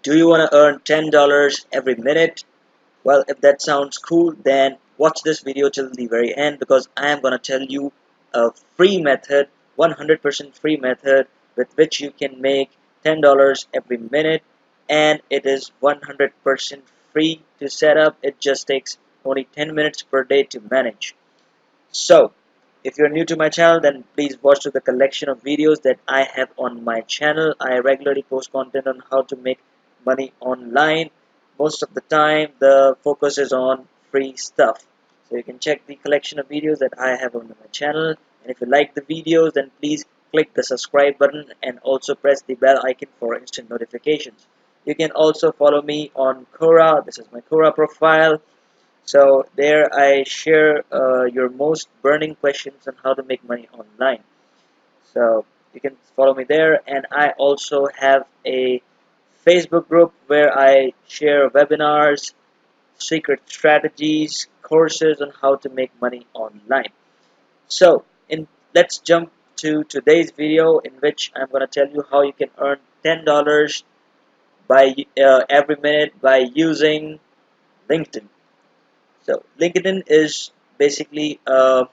Do you want to earn $10 every minute? Well, if that sounds cool, then watch this video till the very end, because I am going to tell you a free method, 100% free method with which you can make $10 every minute, and it is 100% free to set up. It just takes only 10 minutes per day to manage. So, if you're new to my channel, then please watch the collection of videos that I have on my channel. I regularly post content on how to make money online. Most of the time, the focus is on free stuff. So you can check the collection of videos that I have on my channel. And if you like the videos, then please click the subscribe button and also press the bell icon for instant notifications. You can also follow me on Quora. This is my Quora profile. So there I share your most burning questions on how to make money online. So you can follow me there, and I also have a Facebook group where I share webinars, secret strategies, courses on how to make money online. So let's jump to today's video, in which I'm going to tell you how you can earn $10 by every minute by using LinkedIn. So LinkedIn is basically a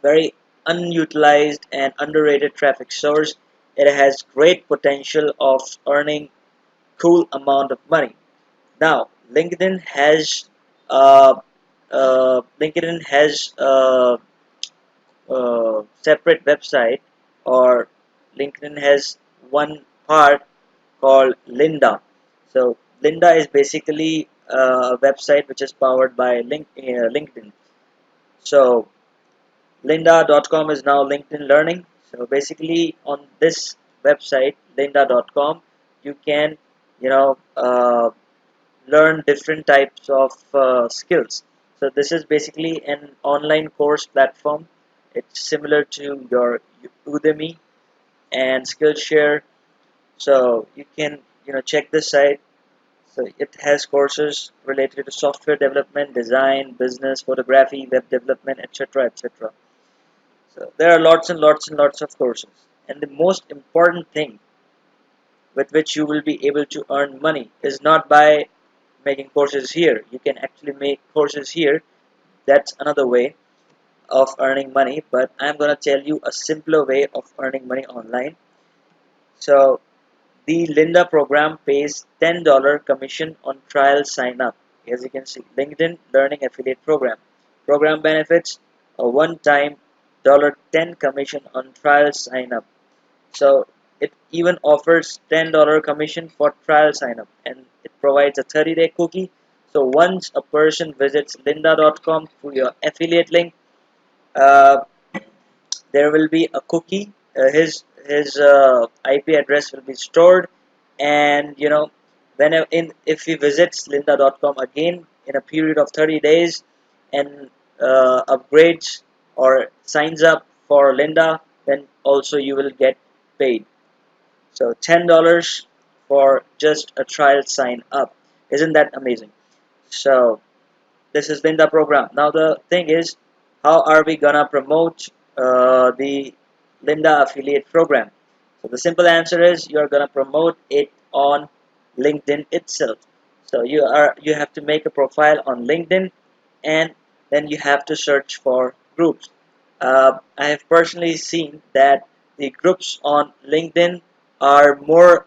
very unutilized and underrated traffic source. It has great potential of earning cool amount of money. Now, LinkedIn has a separate website, or LinkedIn has one part called Linda. So Linda is basically a website which is powered by LinkedIn. So lynda.com is now LinkedIn Learning. So basically, on this website, lynda.com, you can, you know, learn different types of skills. So this is basically an online course platform. It's similar to your Udemy and Skillshare. So you can, check this site. So it has courses related to software development, design, business, photography, web development, etc., etc. So there are lots and lots and lots of courses. And the most important thing with which you will be able to earn money is not by making courses here. You can actually make courses here. That's another way of earning money. But I'm going to tell you a simpler way of earning money online. So the Linda program pays $10 commission on trial sign up. As you can see, LinkedIn Learning Affiliate Program. Program benefits: a one-time $10 commission on trial sign up. So it even offers $10 commission for trial sign up, and it provides a 30-day cookie. So once a person visits lynda.com through your affiliate link, uh, there will be a cookie. His IP address will be stored, and whenever if he visits lynda.com again in a period of 30 days and upgrades or signs up for Linda, then also you will get paid. So $10 for just a trial sign up. Isn't that amazing? So this has been the program. Now the thing is, how are we gonna promote the Linda affiliate program? So the simple answer is, you're gonna promote it on LinkedIn itself. So you have to make a profile on LinkedIn, and then you have to search for groups. I have personally seen that the groups on LinkedIn are more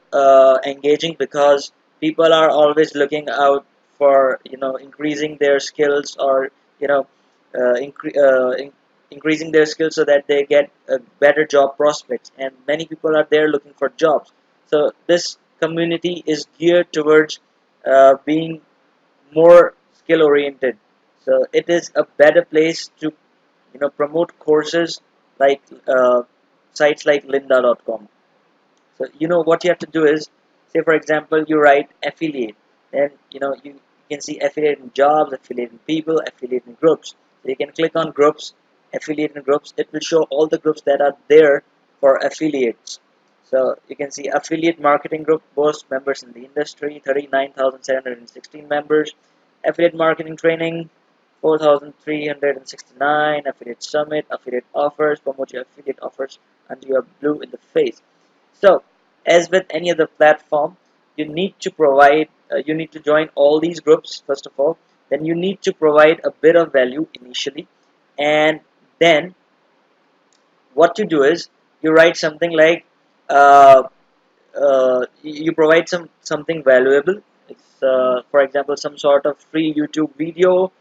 engaging, because people are always looking out for increasing their skills, or you know uh, incre uh, in increasing their skills so that they get better job prospects, and many people are there looking for jobs. So this community is geared towards being more skill oriented. So it is a better place to promote courses like sites like lynda.com. So what you have to do is, say for example, you write affiliate, then you can see affiliate in jobs, affiliate in people, affiliate in groups. So you can click on groups, affiliate in groups. It will show all the groups that are there for affiliates. So you can see affiliate marketing group boasts members in the industry, 39,716 members. Affiliate marketing training, 4,369. Affiliate summit, affiliate offers, promote your affiliate offers until you are blue in the face. So, as with any other platform, you need to provide, you need to join all these groups first of all. Then you need to provide a bit of value initially, and then what you do is you write something like, uh, you provide something valuable. It's for example some sort of free YouTube video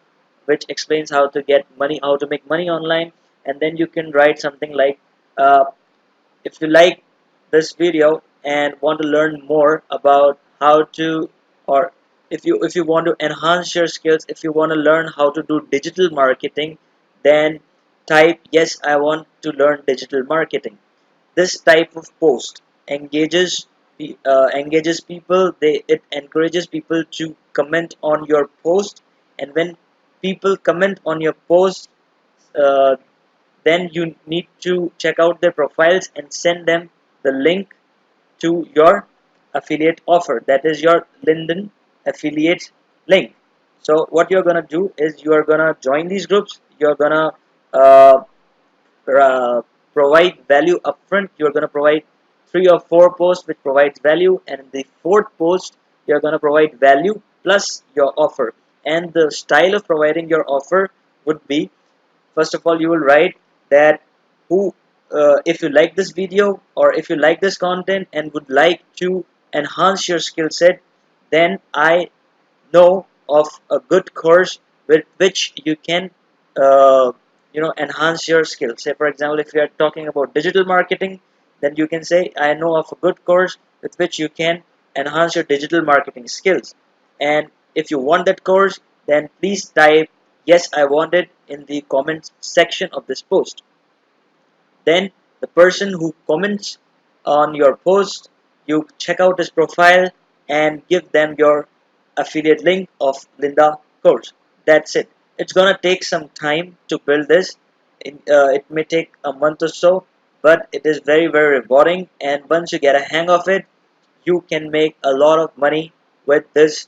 which explains how to get money, how to make money online. And then you can write something like, uh, if you like this video and want to learn more about how to, or if you want to enhance your skills, if you want to learn how to do digital marketing, then type yes, I want to learn digital marketing. This type of post engages people. It encourages people to comment on your post, and when people comment on your post, uh, then you need to check out their profiles and send them the link to your affiliate offer, that is your LinkedIn affiliate link. So what you're gonna do is you are gonna join these groups, you're gonna uh, uh, provide value upfront. You're going to provide 3 or 4 posts which provides value, and in the fourth post you're going to provide value plus your offer. And the style of providing your offer would be, first of all you will write that who if you like this video or if you like this content and would like to enhance your skill set, then I know of a good course with which you can uh, enhance your skills. Say for example, if you are talking about digital marketing, then you can say I know of a good course with which you can enhance your digital marketing skills. And if you want that course, then please type yes, I want it in the comment section of this post. Then the person who comments on your post, you check out his profile and give them your affiliate link of Linda course. That's it. It's gonna take some time to build this. It may take a month or so, but it is very very rewarding. And once you get a hang of it, you can make a lot of money with this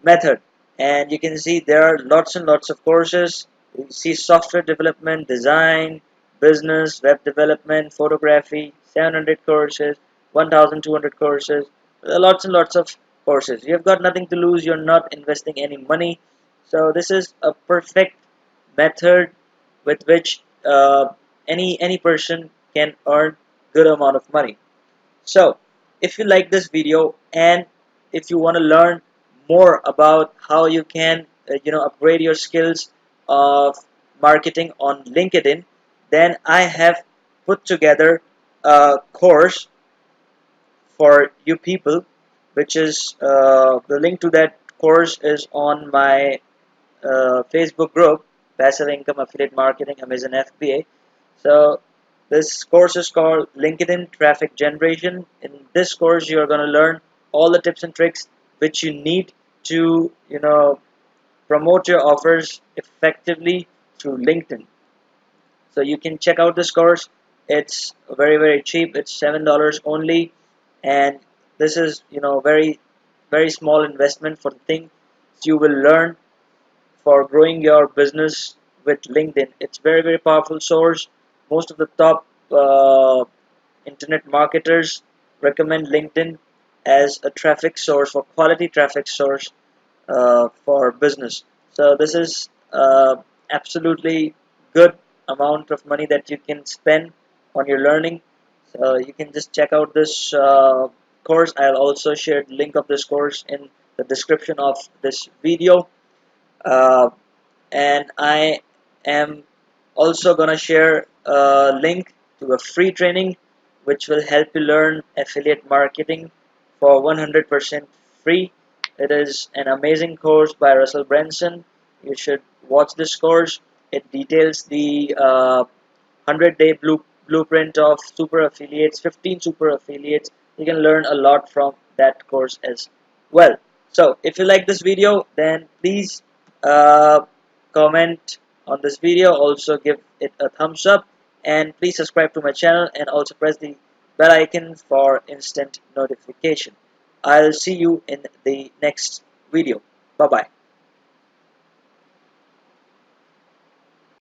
method. And you can see there are lots and lots of courses. You see software development, design, business, web development, photography, 700 courses, 1200 courses, lots and lots of courses. You've got nothing to lose, you're not investing any money. So this is a perfect method with which any person can earn good amount of money. So, if you like this video and if you want to learn more about how you can, upgrade your skills of marketing on LinkedIn, then I have put together a course for you people, which is the link to that course is on my Facebook group, Passive Income Affiliate Marketing Amazon FBA. So this course is called LinkedIn Traffic Generation. In this course, you are going to learn all the tips and tricks which you need to, promote your offers effectively through LinkedIn. So you can check out this course. It's very very cheap. It's $7 only, and this is very very small investment for the thing you will learn for growing your business with LinkedIn. It's very very powerful source. Most of the top internet marketers recommend LinkedIn as a traffic source, for quality traffic source for business. So this is absolutely good amount of money that you can spend on your learning. So you can just check out this course. I'll also share the link of this course in the description of this video. Uh, and I am also gonna share a link to a free training which will help you learn affiliate marketing for 100% free. It is an amazing course by Russell Branson. You should watch this course. It details the 100-day blueprint of super affiliates, 15 super affiliates. You can learn a lot from that course as well. So if you like this video, then please uh, comment on this video, also give it a thumbs up, and please subscribe to my channel and also press the bell icon for instant notification. I'll see you in the next video. Bye bye.